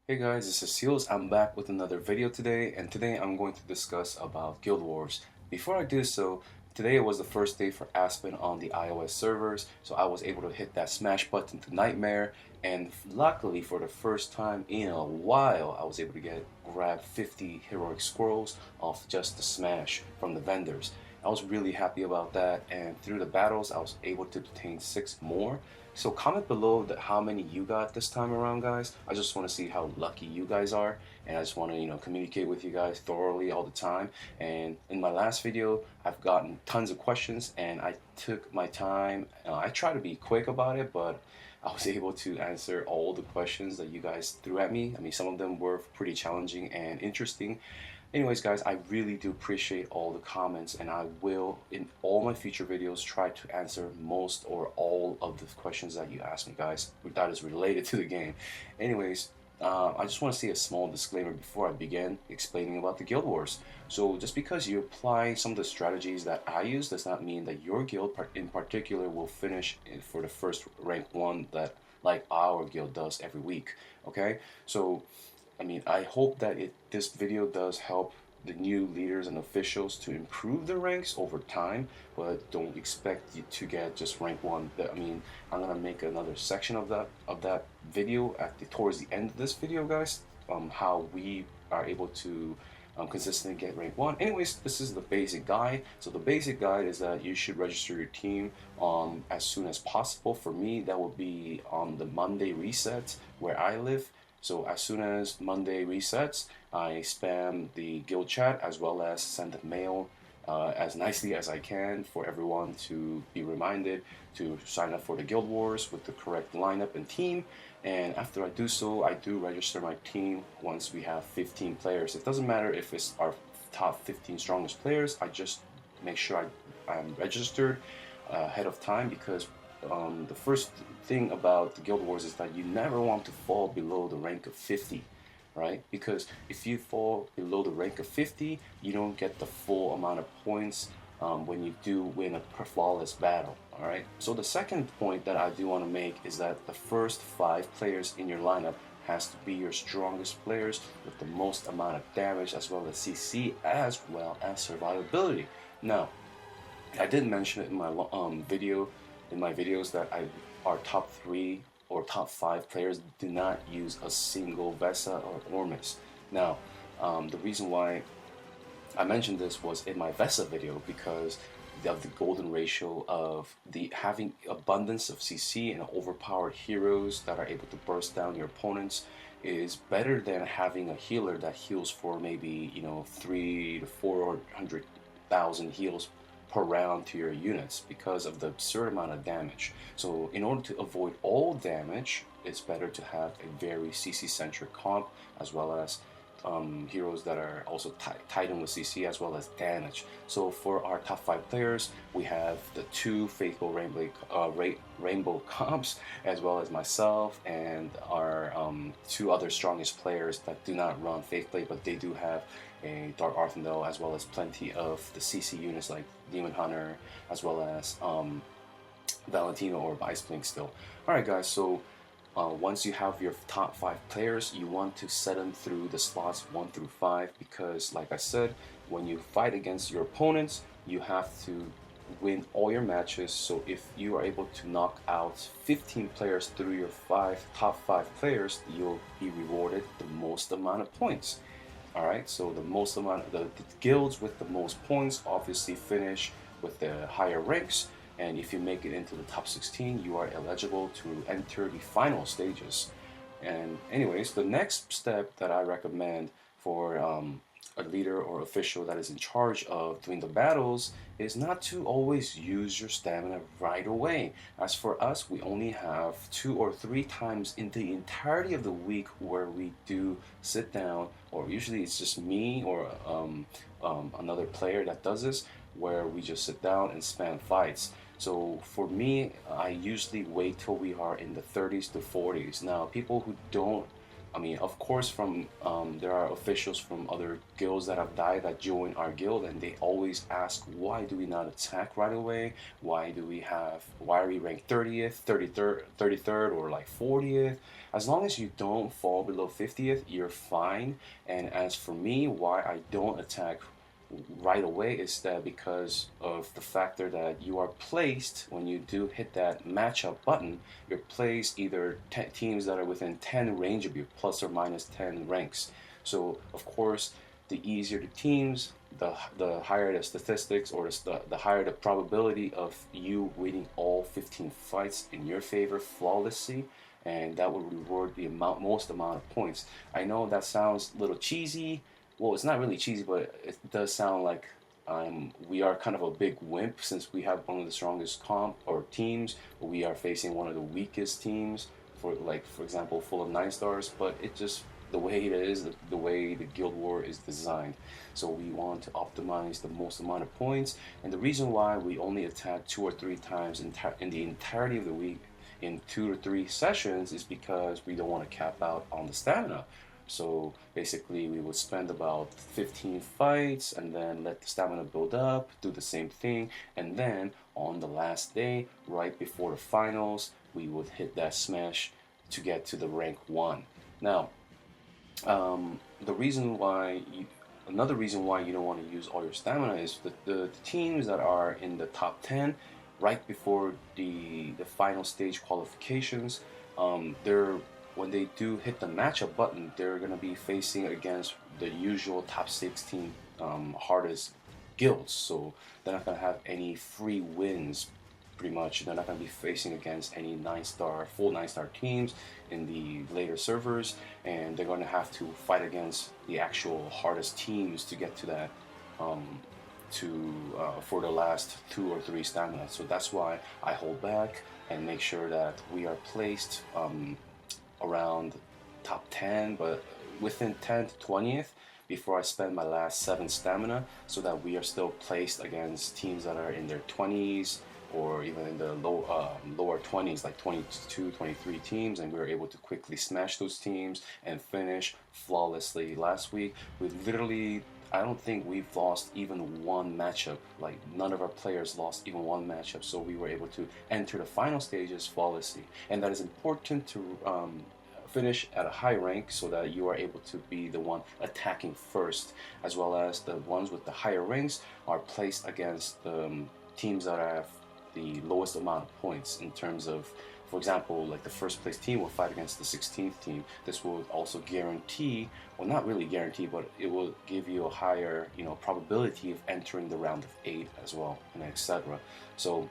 Hey guys, this is Seals. I'm back with another video today, and today I'm going to discuss about Guild Wars. Before I do so, today was the first day for Aspen on the iOS servers, so I was able to hit that smash button to Nightmare, and luckily for the first time in a while, I was able to grab 50 heroic scrolls off just the smash from the vendors. I was really happy about that, and through the battles, I was able to obtain 6 more. So comment below how many you got this time around, guys. I just want to see how lucky you guys are, and I just want to, communicate with you guys thoroughly all the time. And in my last video, I've gotten tons of questions, and I took my time. I try to be quick about it, but I was able to answer all the questions that you guys threw at me. I mean, some of them were pretty challenging and interesting. Anyways, guys, I really do appreciate all the comments, and I will, in all my future videos, try to answer most or all of the questions that you ask me, guys, that is related to the game. Anyways, I just want to say a small disclaimer before I begin explaining about the Guild Wars. So just because you apply some of the strategies that I use does not mean that your guild in particular will finish for the first rank 1 that like our guild does every week. Okay, so I mean, I hope that this video does help the new leaders and officials to improve their ranks over time, but don't expect you to get just rank 1. I mean, I'm gonna make another section of that video towards the end of this video, guys. How we are able to consistently get rank 1. Anyways, this is the basic guide. So the basic guide is that you should register your team as soon as possible. For me, that would be on the Monday reset where I live. So as soon as Monday resets, I spam the guild chat as well as send a mail as nicely as I can for everyone to be reminded to sign up for the Guild Wars with the correct lineup and team. And after I do so, I do register my team once we have 15 players. It doesn't matter if it's our top 15 strongest players. I just make sure I'm registered ahead of time, because the first thing about the Guild Wars is that you never want to fall below the rank of 50, right? Because if you fall below the rank of 50, you don't get the full amount of points when you do win a flawless battle, all right? So the second point that I do want to make is that the first 5 players in your lineup has to be your strongest players with the most amount of damage, as well as CC, as well as survivability. Now, I did mention it in my videos that our top 3 or top 5 players do not use a single Vesa or Ormus. Now, the reason why I mentioned this was in my Vesa video, because of the golden ratio of having abundance of CC and overpowered heroes that are able to burst down your opponents is better than having a healer that heals for maybe 3 to 400,000 heals per round to your units, because of the absurd amount of damage. So in order to avoid all damage, it's better to have a very CC centric comp, as well as heroes that are also tied in with CC as well as damage. So for our top 5 players, we have the 2 faithful rainbow comps, as well as myself and our 2 other strongest players that do not run Faithblade, but they do have a Dark Arthandel, as well as plenty of the CC units like Demon Hunter, as well as Valentino or Viceblink still. Alright guys, so once you have your top 5 players, you want to set them through the slots 1 through 5, because like I said, when you fight against your opponents, you have to win all your matches. So if you are able to knock out 15 players through your top 5 players, you'll be rewarded the most amount of points. Alright, so the guilds with the most points obviously finish with the higher ranks, and if you make it into the top 16, you are eligible to enter the final stages. And anyways, the next step that I recommend for a leader or official that is in charge of doing the battles is not to always use your stamina right away. As for us, we only have 2 or 3 times in the entirety of the week where we do sit down, or usually it's just me or another player that does this, where we just sit down and spam fights. So for me, I usually wait till we are in the 30s to 40s. Now, people who don't I mean, of course, from there are officials from other guilds that have died that join our guild, and they always ask, why do we not attack right away? Why are we ranked 30th, 33rd, 33rd, or like 40th? As long as you don't fall below 50th, you're fine. And as for me, why I don't attack right away is that because of the factor that you are placed when you do hit that matchup button, you're placed either teams that are within 10 range of you, plus or minus 10 ranks. So of course, the easier the teams, the higher the statistics, or the higher the probability of you winning all 15 fights in your favor flawlessly, and that will reward the most amount of points. I know that sounds a little cheesy. Well, it's not really cheesy, but it does sound like we are kind of a big wimp since we have one of the strongest comp or teams, but we are facing one of the weakest teams for example, full of 9 stars. But it just the way it is, the way the Guild War is designed. So we want to optimize the most amount of points, and the reason why we only attack 2 or 3 times in the entirety of the week in 2 to 3 sessions is because we don't want to cap out on the stamina. So basically, we would spend about 15 fights and then let the stamina build up, do the same thing, and then on the last day, right before the finals, we would hit that smash to get to the rank 1. Now, the reason why another reason why you don't want to use all your stamina is the teams that are in the top 10 right before the final stage qualifications, they're when they do hit the matchup button, they're going to be facing against the usual top 16 hardest guilds. So they're not going to have any free wins, pretty much. They're not going to be facing against any full 9-star teams in the later servers, and they're going to have to fight against the actual hardest teams to get to that. For the last 2 or 3 stamina. So that's why I hold back and make sure that we are placed around top 10, but within 10 to 20th before I spend my last 7 stamina, so that we are still placed against teams that are in their 20s or even in the lower 20s, like 22, 23 teams, and we were able to quickly smash those teams and finish flawlessly. Last week, I don't think we've lost even one matchup. Like, none of our players lost even one matchup, so we were able to enter the final stages flawlessly. And that is important to finish at a high rank so that you are able to be the one attacking first, as well as the ones with the higher ranks are placed against the teams that have the lowest amount of points in terms of, for example, like the first place team will fight against the 16th team. This will also guarantee, well, not really guarantee, but it will give you a higher, probability of entering the round of 8 as well, and etc. So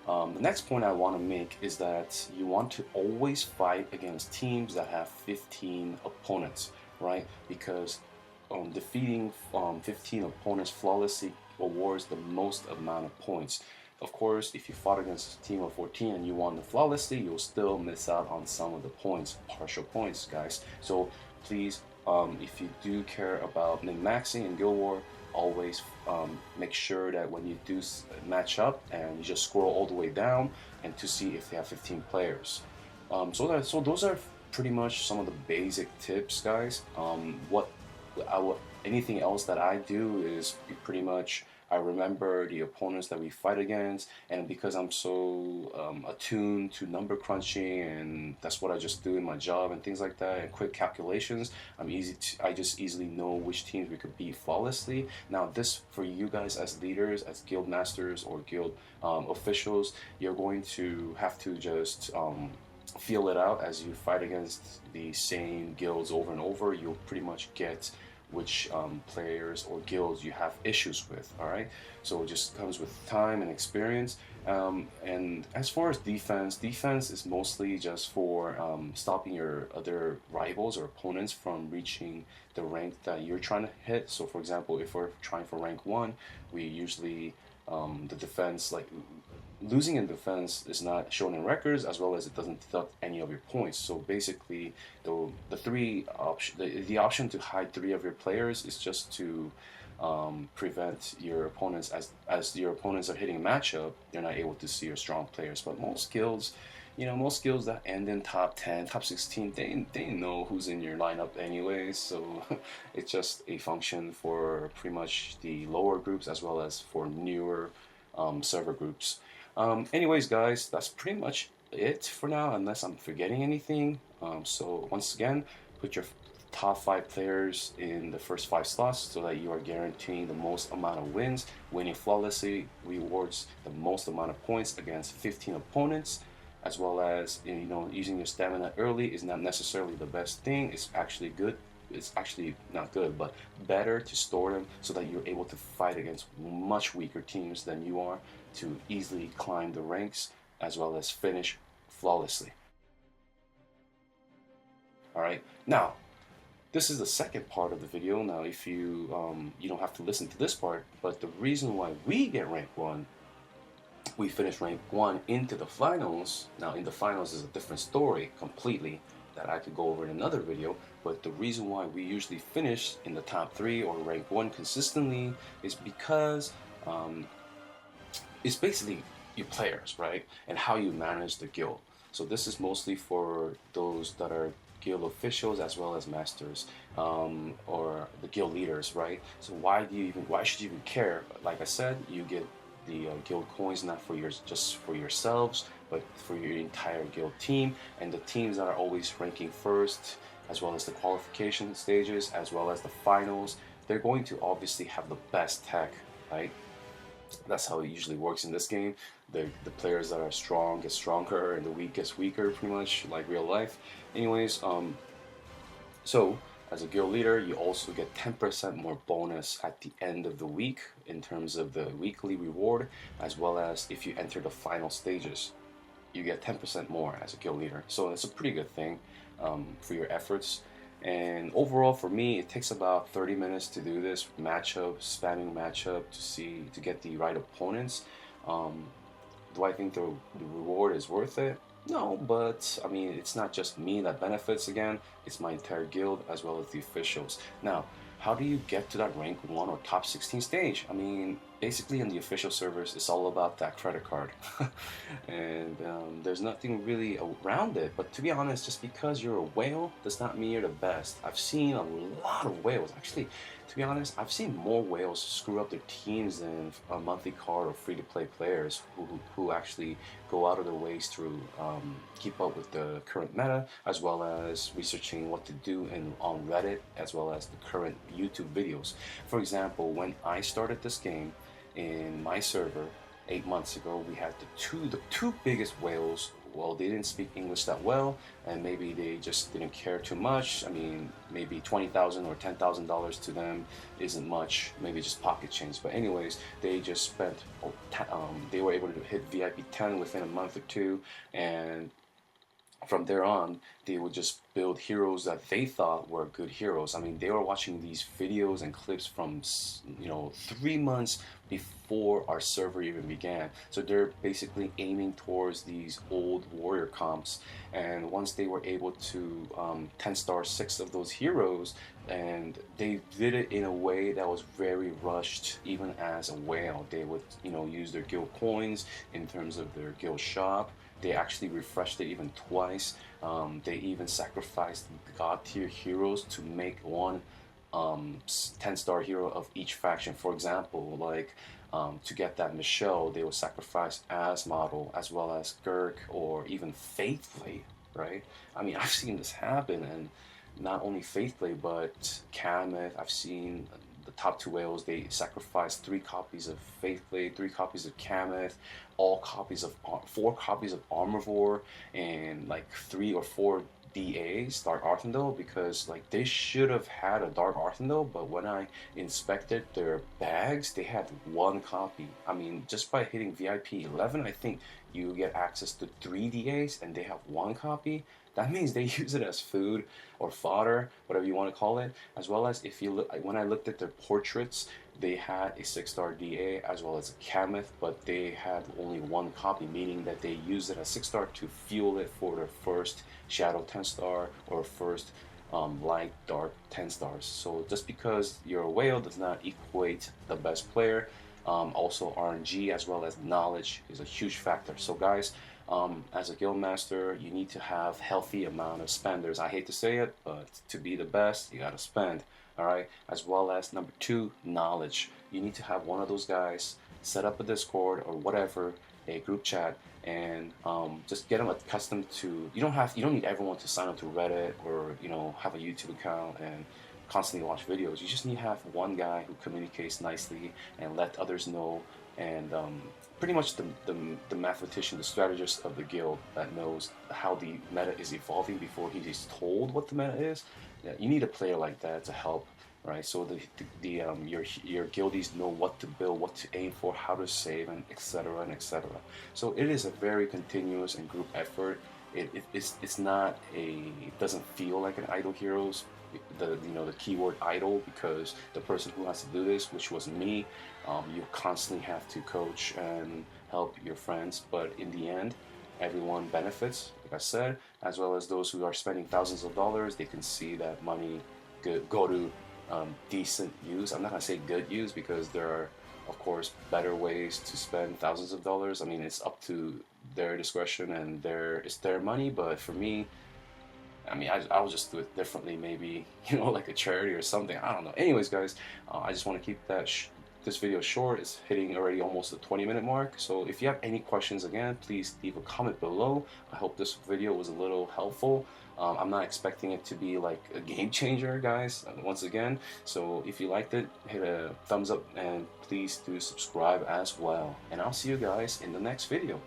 the next point I want to make is that you want to always fight against teams that have 15 opponents, right? Because defeating 15 opponents flawlessly awards the most amount of points. Of course, if you fought against a team of 14 and you won the flawlessly, you'll still miss out on some of the points, partial points, guys. So please, if you do care about min-maxing in Guild War, always make sure that when you do match up and you just scroll all the way down and to see if they have 15 players. So those are pretty much some of the basic tips, guys. Anything else that I do is pretty much I remember the opponents that we fight against, and because I'm so attuned to number crunching, and that's what I just do in my job and things like that, and quick calculations, I just easily know which teams we could beat flawlessly. Now, this for you guys as leaders, as guild masters or guild officials, you're going to have to just feel it out as you fight against the same guilds over and over. You'll pretty much get which players or guilds you have issues with. All right, so it just comes with time and experience. And as far as defense is mostly just for stopping your other rivals or opponents from reaching the rank that you're trying to hit. So for example, if we're trying for rank 1, we usually the defense, like losing in defense, is not shown in records, as well as it doesn't deduct any of your points. So basically, the option to hide 3 of your players is just to prevent your opponents, as your opponents are hitting a matchup, they're not able to see your strong players. But most guilds, most guilds that end in top 10, top 16, they know who's in your lineup anyways. So it's just a function for pretty much the lower groups as well as for newer server groups. Anyways, guys, that's pretty much it for now, unless I'm forgetting anything. So once again, put your top 5 players in the first 5 slots so that you are guaranteeing the most amount of wins. Winning flawlessly rewards the most amount of points against 15 opponents, as well as using your stamina early is not necessarily the best thing. It's actually good. It's actually not good, but better to store them so that you're able to fight against much weaker teams than you are, to easily climb the ranks as well as finish flawlessly. All right, now this is the second part of the video. Now, if you don't have to listen to this part, but the reason why we get rank 1, we finish rank 1 into the finals. Now, in the finals is a different story completely that I could go over in another video, but the reason why we usually finish in the top 3 or rank 1 consistently is because it's basically your players, right? And how you manage the guild. So this is mostly for those that are guild officials as well as masters, or the guild leaders, right? So why should you even care? Like I said, you get the guild coins not for just for yourselves, but for your entire guild team, and the teams that are always ranking first, as well as the qualification stages, as well as the finals, they're going to obviously have the best tech, right? That's how it usually works in this game. The players that are strong get stronger, and the weak gets weaker, pretty much like real life. Anyways, so as a guild leader, you also get 10% more bonus at the end of the week in terms of the weekly reward, as well as if you enter the final stages, you get 10% more as a guild leader. So it's a pretty good thing for your efforts. And overall, for me, it takes about 30 minutes to do this spamming matchup to get the right opponents. Do I think the reward is worth it? No, but I mean, it's not just me that benefits. Again, it's my entire guild as well as the officials. Now, how do you get to that rank 1 or top 16 stage? I mean, basically in the official servers, it's all about that credit card. And there's nothing really around it. But to be honest, just because you're a whale does not mean you're the best. I've seen a lot of whales. Actually, to be honest, I've seen more whales screw up their teams than a monthly card or free-to-play players who actually go out of their ways to keep up with the current meta, as well as researching what to do on Reddit, as well as the current YouTube videos. For example, when I started this game in my server 8 months ago, we had the two biggest whales. Well, they didn't speak English that well, and maybe they just didn't care too much. I mean, maybe $20,000 or $10,000 to them isn't much, maybe just pocket change. But anyways, they just spent, they were able to hit VIP 10 within a month or two, and from there on, they would just build heroes that they thought were good heroes. I mean, they were watching these videos and clips from 3 months before our server even began. So they're basically aiming towards these old warrior comps. And once they were able to 10-star 6 of those heroes, and they did it in a way that was very rushed. Even as a whale, they would use their guild coins in terms of their guild shop. They actually refreshed it even twice. They even sacrificed god tier heroes to make one 10-star hero of each faction. For example, like to get that Michelle, they would sacrifice as model as well as Gurk or even Faithblade, right? I mean, I've seen this happen, and not only Faithblade but Kameth. I've seen the top 2 whales, they sacrificed 3 copies of Faithblade, 3 copies of Kameth, 4 copies of Armorvore, and like 3 or 4 DAs, Dark Arthandel, because like they should have had a Dark Arthandel, but when I inspected their bags, they had 1 copy. I mean, just by hitting VIP 11, I think you get access to 3 DAs, and they have 1 copy. That means they use it as food or fodder, whatever you want to call it. As well as if you look, when I looked at their portraits, they had a 6-star DA as well as a Kameth, but they had only 1 copy, meaning that they used it as 6-star to fuel it for their first Shadow 10-star or first Light Dark 10 stars. So just because you're a whale does not equate the best player. Also RNG as well as knowledge is a huge factor. So guys, As a guild master, you need to have healthy amount of spenders. I hate to say it, but to be the best, you gotta spend. All right. As well as number two, knowledge. You need to have one of those guys set up a Discord or whatever, a group chat, and just get them accustomed to. You don't need everyone to sign up to Reddit or have a YouTube account and constantly watch videos. You just need to have one guy who communicates nicely and let others know, and pretty much the mathematician, the strategist of the guild that knows how the meta is evolving before he is told what the meta is. Yeah, you need a player like that to help, right? So your guildies know what to build, what to aim for, how to save, and etc. and etc. So it is a very continuous and group effort. It's not it doesn't feel like an idle heroes, the keyword idle, because the person who has to do this, which was me, you constantly have to coach and help your friends, but in the end everyone benefits, like I said, as well as those who are spending thousands of dollars. They can see that money go to decent use. I'm not gonna say good use, because there are of course better ways to spend thousands of dollars. I mean, it's up to their discretion and it's their money, but for me, I mean, I will just do it differently, maybe, like a charity or something. I don't know. Anyways, guys, I just want to keep this video short. It's hitting already almost the 20-minute mark. So if you have any questions, again, please leave a comment below. I hope this video was a little helpful. I'm not expecting it to be like a game changer, guys, once again. So if you liked it, hit a thumbs up and please do subscribe as well. And I'll see you guys in the next video.